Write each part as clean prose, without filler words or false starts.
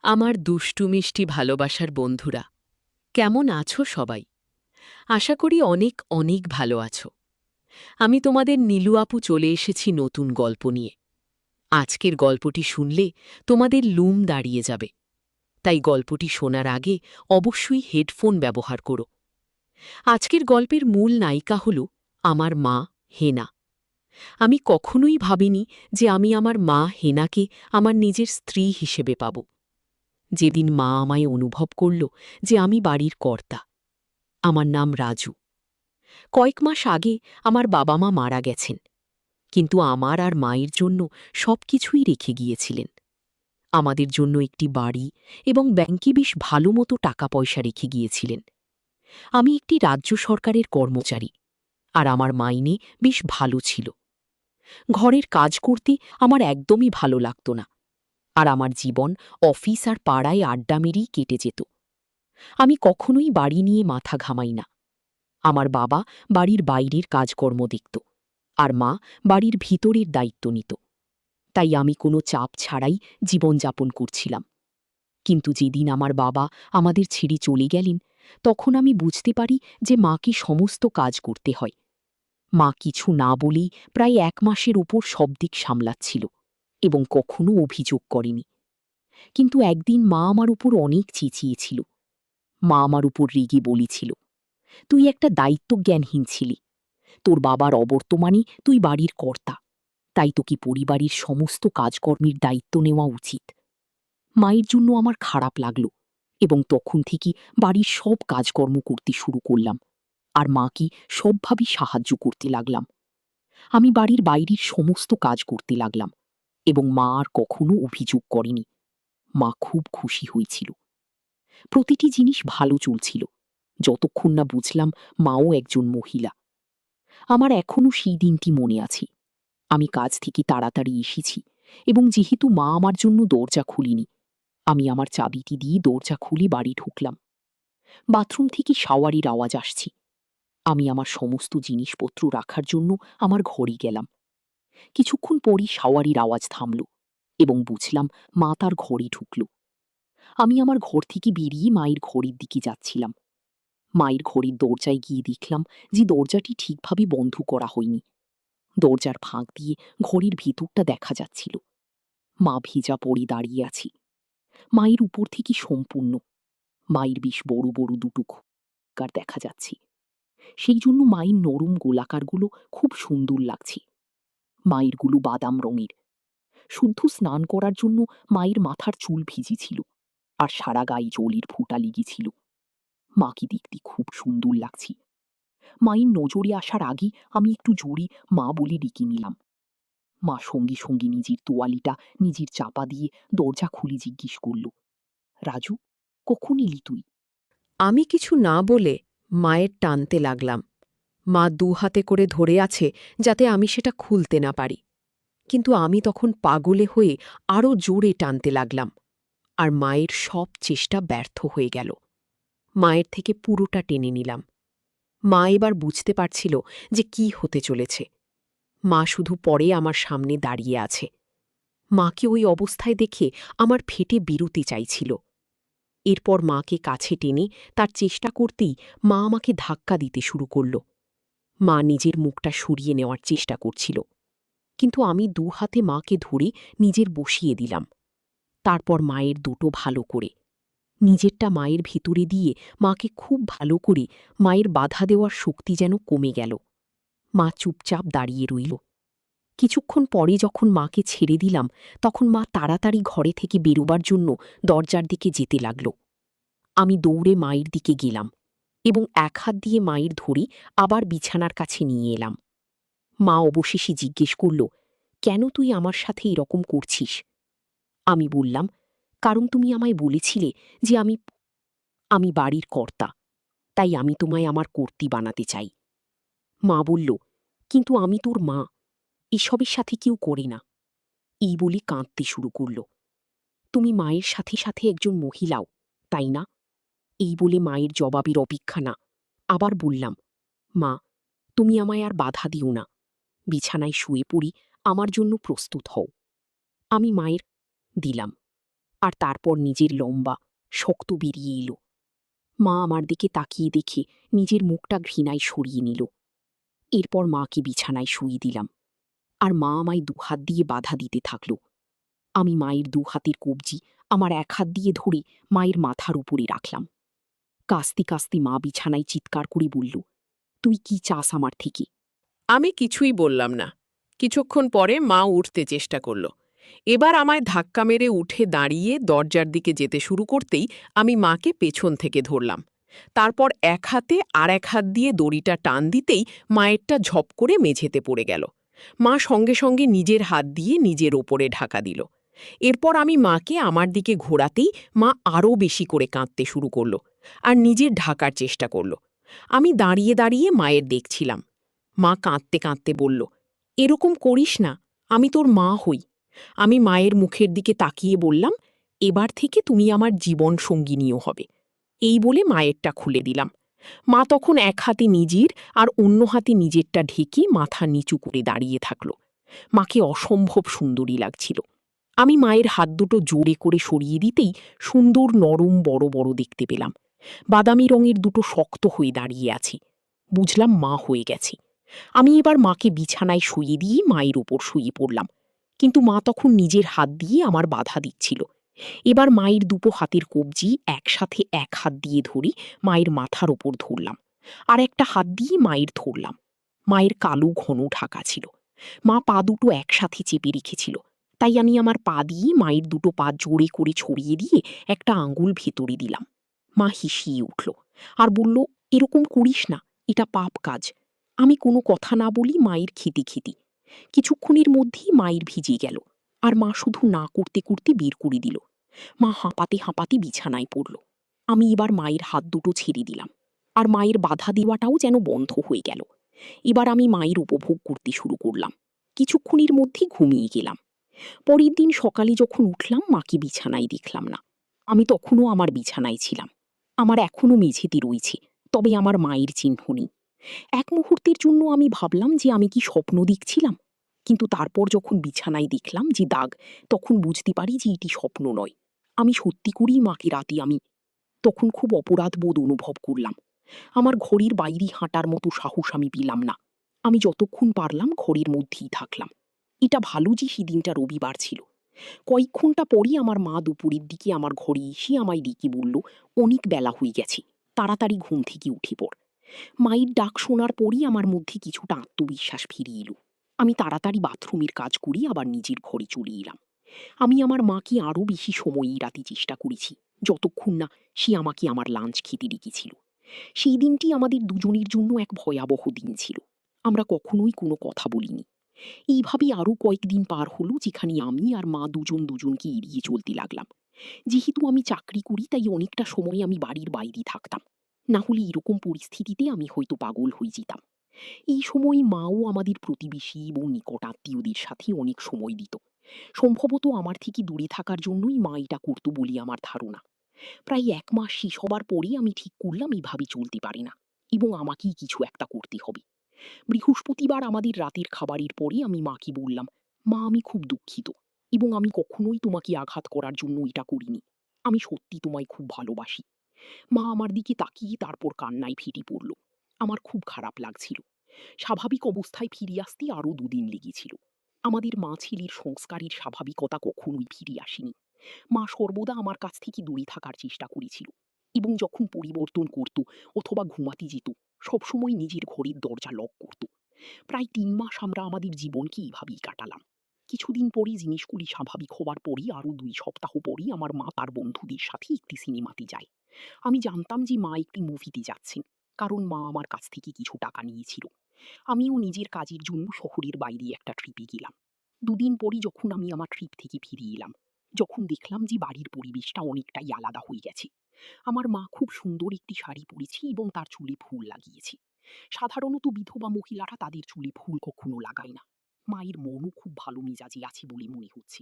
আমার দুষ্টু মিষ্টি ভালোবাসার বন্ধুরা, কেমন আছো সবাই? আশা করি অনেক অনেক ভালো আছো। আমি তোমাদের নীলু আপু চলে এসেছি নতুন গল্প নিয়ে। আজকের গল্পটি শুনলে তোমাদের লুম দাঁড়িয়ে যাবে। তাই গল্পটি শোনার আগে অবশ্যই হেডফোন ব্যবহার করো। আজকের গল্পের মূল নায়িকা হল আমার মা হেনা। আমি কখনোই ভাবিনি যে আমি আমার মা হেনাকে আমার নিজের স্ত্রী হিসেবে পাব। যেদিন মা আমায় অনুভব করল যে আমি বাড়ির কর্তা। আমার নাম রাজু। কয়েক মাস আগে আমার বাবা মা মারা গেছেন, কিন্তু আমার আর মায়ের জন্য সবকিছুই রেখে গিয়েছিলেন। আমাদের জন্য একটি বাড়ি এবং ব্যাংকে বেশ ভালো মতো টাকা পয়সা রেখে গিয়েছিলেন। আমি একটি রাজ্য সরকারের কর্মচারী, আর আমার মাইনে বেশ ভালো ছিল। ঘরের কাজ করতে আমার একদমই ভালো লাগত না, আর আমার জীবন অফিস আর পাড়ায় আড্ডা মেরেই কেটে যেত। আমি কখনোই বাড়ি নিয়ে মাথা ঘামাই না। আমার বাবা বাড়ির বাইরের কাজকর্ম দেখত, আর মা বাড়ির ভিতরের দায়িত্ব নিত। তাই আমি কোনো চাপ ছাড়াই জীবনযাপন করছিলাম। কিন্তু যেদিন আমার বাবা আমাদের ছেড়ে চলে গেলেন, তখন আমি বুঝতে পারি যে মাকে সমস্ত কাজ করতে হয়। মা কিছু না বলেই প্রায় ১ মাসের ওপর সব দিক সামলাচ্ছিল এবং কখনো অভিযোগ করেনি। কিন্তু একদিন মা আমার উপর অনেক চেঁচিয়েছিল। মা আমার উপর রেগে বলেছিল, তুই একটা দায়িত্বজ্ঞানহীন ছিলি। তোর বাবার অবর্তমানে তুই বাড়ির কর্তা, তাই তোকে পরিবারের সমস্ত কাজকর্মের দায়িত্ব নেওয়া উচিত। মায়ের জন্য আমার খারাপ লাগল এবং তখন থেকে বাড়ির সব কাজকর্ম করতে শুরু করলাম, আর মাকে সবভাবে সাহায্য করতে লাগলাম। আমি বাড়ির বাইরের সমস্ত কাজ করতে লাগলাম এবং মা আর কখনো অভিযোগ করেনি। মা খুব খুশি হয়েছিল। প্রতিটি জিনিস ভালো চলছিল, যতক্ষণ না বুঝলাম মাও একজন মহিলা। আমার এখনও সেই দিনটি মনে আছে। আমি কাজ থেকে তাড়াতাড়ি এসেছি এবং যেহেতু মা আমার জন্য দরজা খুলিনি, আমি আমার চাবিটি দিয়ে দরজা খুলে বাড়ি ঢুকলাম। বাথরুম থেকে শাওয়ারের আওয়াজ আসছে। আমি আমার সমস্ত জিনিসপত্র রাখার জন্য আমার ঘরে গেলাম। কিছুক্ষণ পরই শাওয়ারের আওয়াজ থামল এবং বুঝলাম মা তার ঘরে ঢুকল। আমি আমার ঘর থেকে বেরিয়ে মায়ের ঘরের দিকে যাচ্ছিলাম। মায়ের ঘরের দরজায় গিয়ে দেখলাম যে দরজাটি ঠিকভাবে বন্ধ করা হয়নি। দরজার ফাঁক দিয়ে ঘরের ভেতরটা দেখা যাচ্ছিল। মা ভেজা পড়ে দাঁড়িয়ে আছে। মায়ের উপর থেকে সম্পূর্ণ। মায়ের বেশ বড় বড় দুটো খোঁকার দেখা যাচ্ছে। সেই জন্য মায়ের নরম গোলাকারগুলো খুব সুন্দর লাগছে। মায়েরগুলো বাদাম রঙের। শুদ্ধ স্নান করার জন্য মায়ের মাথার চুল ভিজেছিল, আর সারা গায়ে জলের ফোঁটা লেগেছিল। মাকে দেখতে খুব সুন্দর লাগছে। মায়ের নজরে আসার আগে আমি একটু জোরে মা বলে ডেকে নিলাম। মা সঙ্গে সঙ্গে নিজের তোয়ালিটা নিজের চাপা দিয়ে দরজা খুলে জিজ্ঞেস করল, রাজু, কখন এলি তুই? আমি কিছু না বলে মায়ের টানতে লাগলাম। মা ২ হাতে করে ধরে আছে যাতে আমি সেটা খুলতে না পারি। কিন্তু আমি তখন পাগলে হয়ে আরও জোরে টানতে লাগলাম, আর মায়ের সব চেষ্টা ব্যর্থ হয়ে গেল। মায়ের থেকে পুরোটা টেনে নিলাম। মা এবার বুঝতে পারছিল যে কি হতে চলেছে। মা শুধু পরে আমার সামনে দাঁড়িয়ে আছে। মাকে ওই অবস্থায় দেখে আমার ফেটে বেরোতে চাইছিল। এরপর মাকে কাছে টেনে তার চেষ্টা করতেই মা আমাকে ধাক্কা দিতে শুরু করল। মা নিজের মুখটা সরিয়ে নেওয়ার চেষ্টা করছিল, কিন্তু আমি ২ হাতে মাকে ধরে নিজের বসিয়ে দিলাম। তারপর মায়ের দুটো ভালো করে নিজেরটা মায়ের ভিতরে দিয়ে মাকে খুব ভালো করে মায়ের বাধা দেওয়ার শক্তি যেন কমে গেল। মা চুপচাপ দাঁড়িয়ে রইল। কিছুক্ষণ পরে যখন মাকে ছেড়ে দিলাম, তখন মা তাড়াতাড়ি ঘরে থেকে বেরোবার জন্য দরজার দিকে যেতে লাগল। আমি দৌড়ে মায়ের দিকে গেলাম এবং ১ হাত দিয়ে মায়ের ধরে আবার বিছানার কাছে নিয়ে এলাম। মা অবশেষে জিজ্ঞেস করল, কেন তুই আমার সাথে এরকম করছিস? আমি বললাম, কারণ তুমি আমায় বলেছিলে যে আমি বাড়ির কর্তা, তাই আমি তোমায় আমার কর্ত্রী বানাতে চাই। মা বলল, কিন্তু আমি তোর মা, এসবের সাথে কেউ করে না। এই বলে কাঁদতে শুরু করল। তুমি মায়ের সাথে সাথে একজন মহিলাও, তাই না? এই বলে মায়ের জবাবের অপেক্ষা না আবার বললাম, মা, তুমি আমায় আর বাধা দিও না। বিছানায় শুয়ে পড়ি, আমার জন্য প্রস্তুত হও। আমি মায়ের দিলাম। আর তারপর নিজের লম্বা শক্ত বেরিয়ে এলো। মা আমার দিকে তাকিয়ে দেখে নিজের মুখটা ঘৃণায় সরিয়ে নিল। এরপর মাকে বিছানায় শুইয়ে দিলাম, আর মা আমায় দুহাত দিয়ে বাধা দিতে থাকল। আমি মায়ের দুহাতের কবজি আমার এক হাত দিয়ে ধরে মায়ের মাথার উপরে রাখলাম। কাস্তে কাস্তে মা বিছানায় চিৎকার করে বলল, তুই কি চাস আমার থেকে? আমি কিছুই বললাম না। কিছুক্ষণ পরে মা উঠতে চেষ্টা করল। এবার আমায় ধাক্কা মেরে উঠে দাঁড়িয়ে দরজার দিকে যেতে শুরু করতেই আমি মাকে পেছন থেকে ধরলাম। তারপর এক হাতে আর এক হাত দিয়ে দড়িটা টান দিতেই মায়েরটা ঝপ করে মেঝেতে পড়ে গেল। মা সঙ্গে সঙ্গে নিজের হাত দিয়ে নিজের ওপরে ঢাকা দিল। এরপর আমি মাকে আমার দিকে ঘোরাতেই মা আরও বেশি করে কাঁদতে শুরু করল আর নিজের ঢাকার চেষ্টা করল। আমি দাঁড়িয়ে দাঁড়িয়ে মায়ের দেখছিলাম। মা কাঁদতে কাঁদতে বলল, এরকম করিস না, আমি তোর মা হই। আমি মায়ের মুখের দিকে তাকিয়ে বললাম, এবার থেকে তুমি আমার জীবন সঙ্গিনীও হবে। এই বলে মায়েরটা খুলে দিলাম। মা তখন এক হাতে নিজের আর অন্য হাতে নিজেরটা ঢেকে মাথা নিচু করে দাঁড়িয়ে থাকল। মাকে অসম্ভব সুন্দরী লাগছিল। আমি মায়ের হাত দুটো জোরে করে সরিয়ে দিতেই সুন্দর নরম বড় বড় দেখতে পেলাম। বাদামি রঙের দুটো শক্ত হয়ে দাঁড়িয়ে আছে। বুঝলাম মা হয়ে গেছে। আমি এবার মাকে বিছানায় শুইয়ে দিয়ে মায়ের ওপর শুয়ে পড়লাম। কিন্তু মা তখন নিজের হাত দিয়ে আমার বাধা দিচ্ছিল। এবার মায়ের দুটো হাতের কবজি একসাথে এক হাত দিয়ে ধরে মায়ের মাথার ওপর ধরলাম, আর একটা হাত দিয়ে মায়ের ধরলাম। মায়ের কালো ঘন ঢাকা ছিল। মা পা দুটো একসাথে চেপে রেখেছিল, তাই আমি আমার পা দিয়ে মায়ের দুটো পা জোরে করে ছড়িয়ে দিয়ে একটা আঙ্গুল ভেতরে দিলাম। মা হিসিয়ে উঠল আর বলল, এরকম করিস না, এটা পাপ কাজ। আমি কোনো কথা না বলি মায়ের খেতে খেতে। কিছুক্ষণের মধ্যেই মায়ের ভিজে গেল, আর মা শুধু না করতে করতে বের করে দিল। মা হাঁপাতে হাঁপাতে বিছানায় পড়ল। আমি এবার মায়ের হাত দুটো ছেড়ে দিলাম, আর মায়ের বাধা দেওয়াটাও যেন বন্ধ হয়ে গেল। এবার আমি মায়ের উপভোগ করতে শুরু করলাম। কিছুক্ষণের মধ্যে ঘুমিয়ে গেলাম। পরের দিন সকালে যখন উঠলাম মাকে বিছানায় দেখলাম না। আমি তখনও আমার বিছানায় ছিলাম। আমার এখনো মেঝেতে রয়েছে, তবে আমার মায়ের চিহ্ন নেই। এক মুহূর্তের জন্য আমি ভাবলাম যে আমি কি স্বপ্ন দেখছিলাম, কিন্তু তারপর যখন বিছানায় দেখলাম যে দাগ, তখন বুঝতে পারি যে এটি স্বপ্ন নয়। আমি সত্যি করেই মাকে রাতে আমি তখন খুব অপরাধ বোধ অনুভব করলাম। আমার ঘড়ির বাইরে হাঁটার মতো সাহস আমি পেলাম না। আমি যতক্ষণ পারলাম ঘরের মধ্যেই থাকলাম। এটা ভালো যে সেদিনটা রবিবার ছিল। কয়েক ঘন্টা পরই আমার মা দুপুরের দিকে আমার ঘরে এসে আমায় ডেকে বলল, অনেক বেলা হয়ে গেছে, তাড়াতাড়ি ঘুম থেকে উঠে পড়। মায়ের ডাক শোনার পরই আমার মধ্যে কিছুটা আত্মবিশ্বাস ফিরে এলো। আমি তাড়াতাড়ি বাথরুমের কাজ করি আবার নিজের ঘরে চলে এলাম। আমি আমার মাকে আরও বেশি সময় এড়াতে চেষ্টা করেছি, যতক্ষণ না সে আমাকে আমার লাঞ্চ খেতে ডেকেছিল। সেই দিনটি আমাদের দুজনের জন্য এক ভয়াবহ দিন ছিল। আমরা কখনোই কোনো কথা বলিনি। এইভাবে আরও কয়েকদিন পার হলো, যেখানে আমি আর মা দুজন দুজনকে এড়িয়ে চলতে লাগলাম। যেহেতু আমি চাকরি করি, তাই অনেকটা সময় আমি বাড়ির বাইরে থাকতাম। না হলে এরকম পরিস্থিতিতে আমি হয়তো পাগল হয়ে যেতাম। এই সময় মাও আমাদের প্রতিবেশী এবং নিকট আত্মীয়দের সাথে অনেক সময় দিত। সম্ভবত আমার থেকে দূরে থাকার জন্যই মা এটা করত বলে আমার ধারণা। প্রায় ১ মাস শেষ হবার পরে আমি ঠিক করলাম এভাবে চলতে পারে না, এবং আমাকেই কিছু একটা করতে হবে। বৃহস্পতিবার আমাদের রাতের খাবারের পরে আমি মাকে বললাম, মা আমি খুব দুঃখিত, এবং আমি কখনোই তোমাকে আঘাত করার জন্য এটা করিনি। আমি সত্যি তোমায় খুব ভালোবাসি। মা আমার দিকে তাকিয়ে তারপর কান্নায় ফেটে পড়ল। আমার খুব খারাপ লাগছিল। স্বাভাবিক অবস্থায় ফিরে আসতে আরও ২ দিন লেগেছিল। আমাদের মা ছেলের সংস্কারের স্বাভাবিকতা কখনোই ফিরে আসেনি। মা সর্বদা আমার কাছ থেকে দূরে থাকার চেষ্টা করেছিল, এবং যখন পরিবর্তন করত অথবা ঘুমাতে যেত, সবসময় নিজের ঘরের দরজা লক করত। প্রায় ৩ মাস আমরা আমাদের জীবনকে এভাবেই কাটালাম। কিছুদিন পরে জিনিসগুলি স্বাভাবিক হবার পরে আরও ২ সপ্তাহ পরে আমার মা তার বন্ধুদের সাথে একটি সিনেমাতে যায়। আমি জানতাম যে মা একটি মুভিতে যাচ্ছেন, কারণ মা আমার কাছ থেকে কিছু টাকা নিয়েছিল। আমিও নিজের কাজের জন্য শহরের বাইরে একটা ট্রিপে গেলাম। ২ দিন পরে যখন আমি আমার ট্রিপ থেকে ফিরে এলাম, যখন দেখলাম যে বাড়ির পরিবেশটা অনেকটাই আলাদা হয়ে গেছে। আমার মা খুব সুন্দর একটি শাড়ি পরেছে এবং তার চুলে ফুল লাগিয়েছে। সাধারণত বিধবা মহিলারা তাদের চুলে ফুল কখনো লাগায় না। মায়ের মনও খুব ভালো মেজাজে আছে বলে মনে হচ্ছে।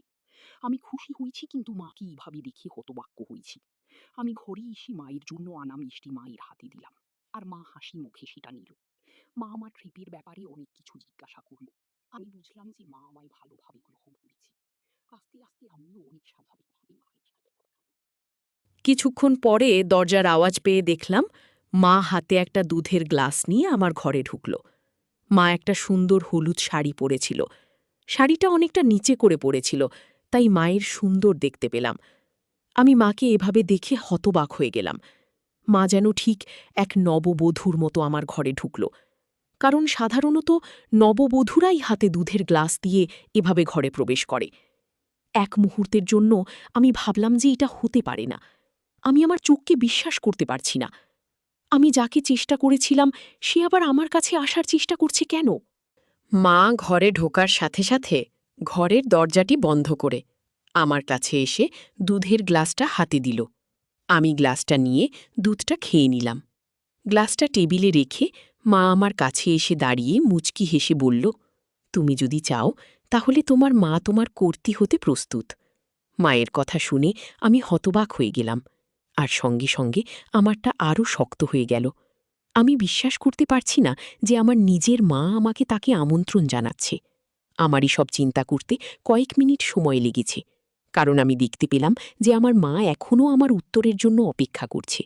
আমি খুশি হয়েছি, কিন্তু মাকে এভাবে দেখে হতবাক্য হয়েছি। আমি ঘরে এসে মায়ের জন্য আনা মিষ্টি মায়ের হাতে দিলাম, আর মা হাসি মুখে সেটা নিল। মা আমার ট্রিপের ব্যাপারে অনেক কিছু জিজ্ঞাসা করল। আমি বুঝলাম যে মা আমায় ভালোভাবে গ্রহণ করেছে। আস্তে আস্তে আমিও অনেক স্বাভাবিকভাবে মায়ের সাথে কিছুক্ষণ পরে দরজার আওয়াজ পেয়ে দেখলাম মা হাতে একটা দুধের গ্লাস নিয়ে আমার ঘরে ঢুকল। মা একটা সুন্দর হলুদ শাড়ি পরেছিল। শাড়িটা অনেকটা নিচে করে পড়েছিল, তাই মায়ের সুন্দর দেখতে পেলাম। আমি মাকে এভাবে দেখে হতবাক হয়ে গেলাম। মা যেন ঠিক এক নববধূর মতো আমার ঘরে ঢুকল। কারণ সাধারণত নববধূরাই হাতে দুধের গ্লাস দিয়ে এভাবে ঘরে প্রবেশ করে। এক মুহূর্তের জন্য আমি ভাবলাম যে এটা হতে পারে না। আমি আমার চোখকে বিশ্বাস করতে পারছি না। আমি যাকে চেষ্টা করেছিলাম সে আবার আমার কাছে আসার চেষ্টা করছে কেন? মা ঘরে ঢোকার সাথে সাথে ঘরের দরজাটি বন্ধ করে আমার কাছে এসে দুধের গ্লাসটা হাতে দিল। আমি গ্লাসটা নিয়ে দুধটা খেয়ে নিলাম। গ্লাসটা টেবিলে রেখে মা আমার কাছে এসে দাঁড়িয়ে মুচকি হেসে বলল, তুমি যদি চাও তাহলে তোমার মা তোমার কর্ত্রী হতে প্রস্তুত। মায়ের কথা শুনে আমি হতবাক হয়ে গেলাম, আর সঙ্গে সঙ্গে আমারটা আরও শক্ত হয়ে গেল। আমি বিশ্বাস করতে পারছি না যে আমার নিজের মা আমাকে তাকে আমন্ত্রণ জানাচ্ছে। আমারই সব চিন্তা করতে কয়েক মিনিট সময় লেগেছে, কারণ আমি দেখতে পেলাম যে আমার মা এখনও আমার উত্তরের জন্য অপেক্ষা করছে।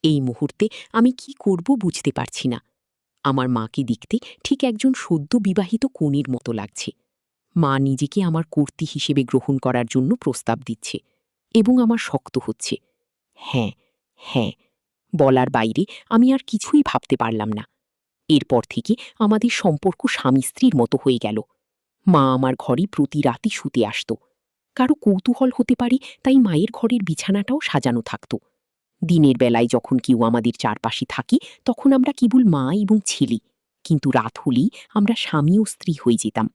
এই মুহূর্তে আমি কি করব বুঝতে পারছি না। আমার মাকে দেখতে ঠিক একজন সদ্য বিবাহিত কনের মতো লাগছে। মা নিজেকে আমার কর্ত্রী হিসেবে গ্রহণ করার জন্য প্রস্তাব দিচ্ছে, এবং আমার শক্ত হচ্ছে। হ্যাঁ, হ্যাঁ বলার বাইরে আমি আর কিছুই ভাবতে পারলাম না। এরপর থেকে আমাদের সম্পর্ক স্বামী স্ত্রীর মতো হয়ে গেল। মা আমার ঘরে প্রতি রাতই শুতে আসত। কারো কৌতূহল হতে পারে তাই মায়ের ঘরের বিছানাটাও সাজানো থাকত। দিনের বেলায় যখন কেউ আমাদের চারপাশে থাকি তখন আমরা কেবল মা এবং ছেলে, কিন্তু রাত হলেই আমরা স্বামী ও স্ত্রী হয়ে যেতাম।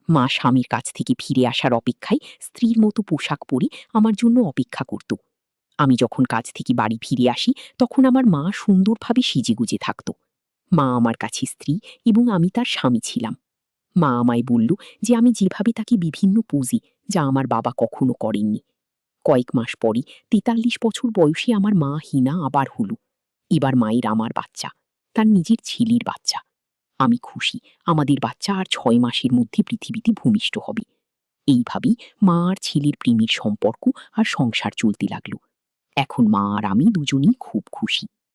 মা স্বামীর কাছ থেকে ফিরে আসার অপেক্ষায় স্ত্রীর মতো পোশাক পরে আমার জন্য অপেক্ষা করত। আমি যখন কাজ থেকে বাড়ি ফিরে আসি তখন আমার মা সুন্দরভাবে সেজেগুজে থাকত। মা আমার কাছে স্ত্রী এবং আমি তার স্বামী ছিলাম। মা আমায় বলল যে আমি যেভাবে তাকে বিভিন্ন পুঁজি, যা আমার বাবা কখনো করেননি। কয়েক মাস পরই ৪৩ বছর বয়সী আমার মা হিনা আবার হলো। এবার মায়ের আমার বাচ্চা, তার নিজের ছেলের বাচ্চা। আমি খুশি আমাদের বাচ্চা আর ৬ মাসের মধ্যে পৃথিবীতে ভূমিষ্ঠ হবে। এইভাবেই মা আর ছেলের প্রেমের সম্পর্ক আর সংসার চলতে লাগলো। এখন মা আর আমি দুজনেই খুব খুশি।